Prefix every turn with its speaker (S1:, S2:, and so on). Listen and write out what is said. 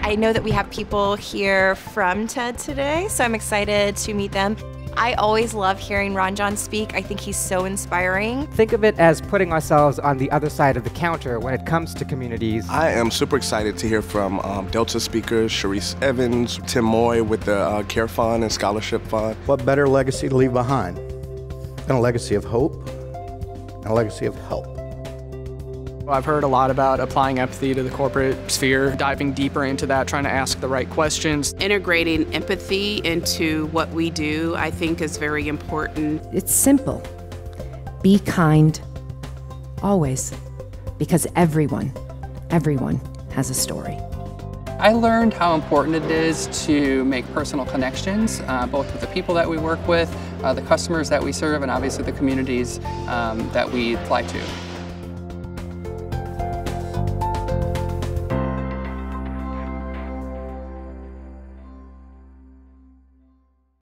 S1: I know that we have people here from TED today, so I'm excited to meet them. I always love hearing Ranjan speak. I think he's so inspiring.
S2: Think of it as putting ourselves on the other side of the counter when it comes to communities.
S3: I am super excited to hear from Delta speakers, Sharice Evans, Tim Moy with the Care Fund and Scholarship Fund.
S4: What better legacy to leave behind than a legacy of hope and a legacy of help?
S5: I've heard a lot about applying empathy to the corporate sphere, diving deeper into that, trying to ask the right questions.
S6: Integrating empathy into what we do, I think, is very important.
S7: It's simple. Be kind, always, because everyone has a story.
S5: I learned how important it is to make personal connections, both with the people that we work with, the customers that we serve, and obviously the communities that we apply to.